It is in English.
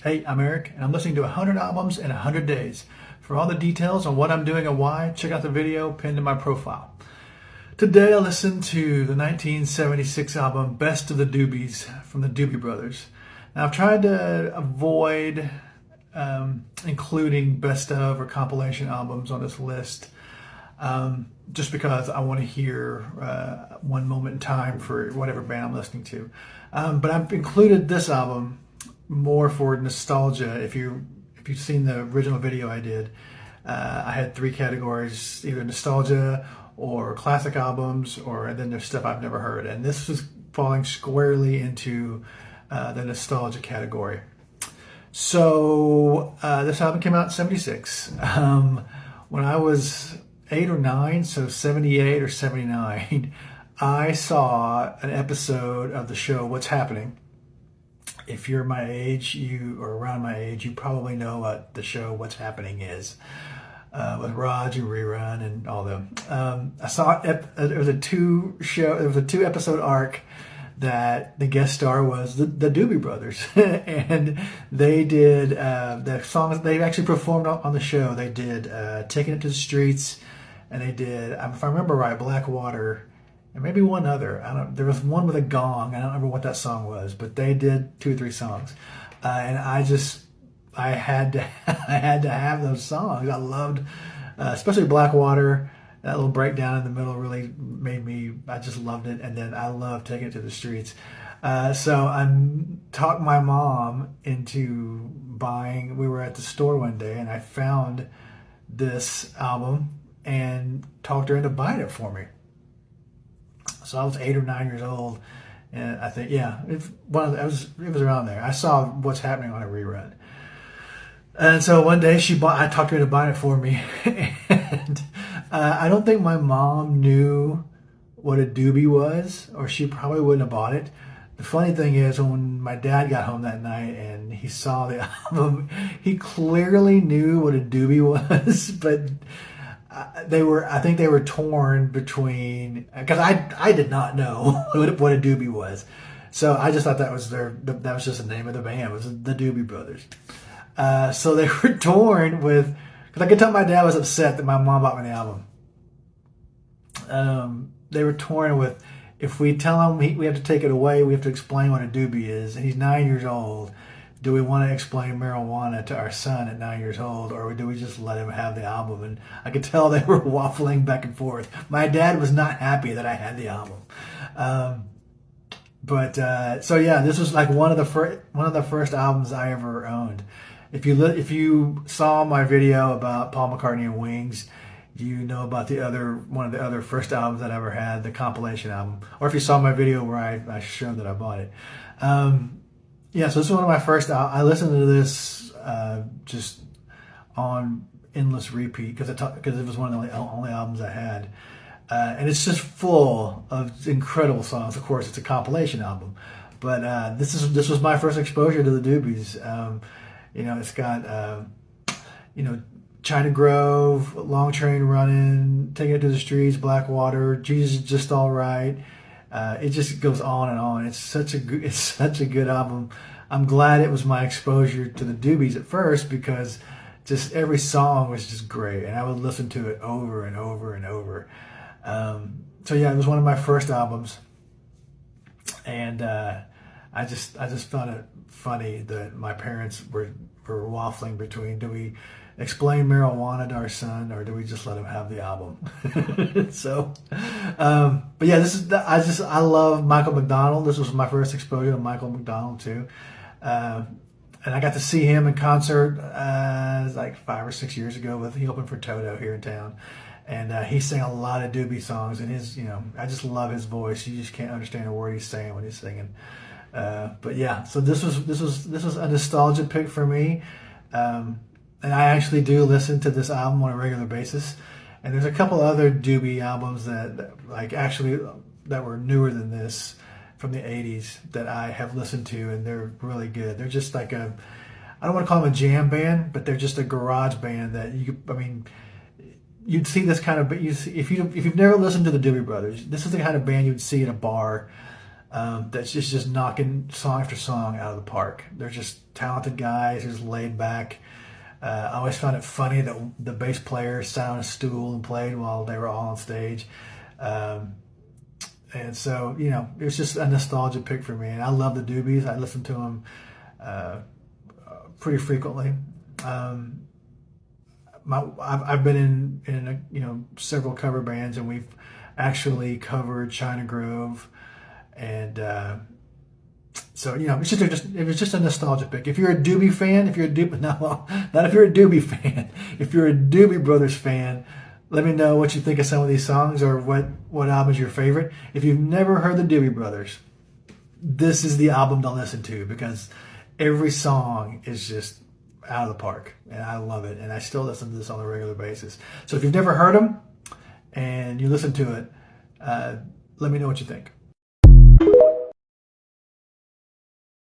Hey, I'm Eric, and I'm listening to 100 albums in 100 days. For all the details on what I'm doing and why, check out the video pinned in my profile. Today I listened to the 1976 album Best of the Doobies from the Doobie Brothers. Now I've tried to avoid including best of or compilation albums on this list just because I want to hear one moment in time for whatever band I'm listening to. But I've included this album more for nostalgia. If you've seen the original video I did, I had three categories: either nostalgia or classic albums, and then there's stuff I've never heard. And this was falling squarely into the nostalgia category. So this album came out in '76. When I was 8 or 9, so 78 or 79, I saw an episode of the show What's Happening. If you're my age, or around my age, you probably know what the show What's Happening is, with Raj and Rerun and all them. I saw it was a two episode arc that the guest star was the Doobie Brothers, and they did the songs they actually performed on the show. They did "Taking It to the Streets," and they did, if I remember right, "Blackwater." And maybe one other. There was one with a gong. I don't remember what that song was, but they did 2 or 3 songs, and I had to have those songs. I loved, especially Blackwater. That little breakdown in the middle really made me. I just loved it, and then I loved Taking It to the Streets. So I talked my mom into buying. We were at the store one day, and I found this album and talked her into buying it for me. So I was 8 or 9 years old, and I think, it was around there. I saw What's Happening on a rerun, and so one day I talked her into buying it for me, and I don't think my mom knew what a doobie was, or she probably wouldn't have bought it. The funny thing is, when my dad got home that night and he saw the album, he clearly knew what a doobie was, but I think they were torn between, because I did not know what a doobie was, so I just thought that was just the name of the band, was the Doobie Brothers. So they were torn with, because I could tell my dad was upset that my mom bought me the album. They were torn with, if we tell him we have to take it away, we have to explain what a doobie is, and he's 9 years old. Do we want to explain marijuana to our son at 9 years old, or do we just let him have the album? And I could tell they were waffling back and forth. My dad was not happy that I had the album. This was like one of the first albums I ever owned. If you saw my video about Paul McCartney and Wings, you know about one of the other first albums that I ever had, the compilation album. Or if you saw my video where I showed that I bought it. So this is one of my first. I listened to this just on endless repeat because it was one of the only albums I had, and it's just full of incredible songs. Of course, it's a compilation album, but this was my first exposure to the Doobies. It's got China Grove, Long Train Running, Taking It to the Streets, Blackwater, Jesus Is Just All Right. It just goes on and on. It's such a good album. I'm glad it was my exposure to the Doobies at first, because just every song was just great, and I would listen to it over and over and over. It was one of my first albums, and I just found it funny that my parents were waffling between, do we explain marijuana to our son, or do we just let him have the album? I love Michael McDonald. This was my first exposure to Michael McDonald too, and I got to see him in concert like 5 or 6 years ago. He opened for Toto here in town, and he sang a lot of Doobie songs. And I just love his voice. You just can't understand a word he's saying when he's singing. So this was a nostalgia pick for me. And I actually do listen to this album on a regular basis. And there's a couple other Doobie albums that were newer than this, from the 80s, that I have listened to, and they're really good. They're just like I don't want to call them a jam band, but they're just a garage band that you'd see this kind of, if you've never listened to the Doobie Brothers, this is the kind of band you'd see at a bar that's just knocking song after song out of the park. They're just talented guys, just laid back. I always found it funny that the bass player sat on a stool and played while they were all on stage. And so, it was just a nostalgia pick for me. And I love the Doobies. I listen to them pretty frequently. I've been in several cover bands, and we've actually covered China Grove, and so it was just a nostalgia pick. If you're a Doobie fan, if you're a Doobie, no, not if you're a Doobie fan, if you're a Doobie Brothers fan, let me know what you think of some of these songs, or what album is your favorite. If you've never heard the Doobie Brothers, this is the album to listen to, because every song is just out of the park, and I love it, and I still listen to this on a regular basis. So if you've never heard them and you listen to it, let me know what you think.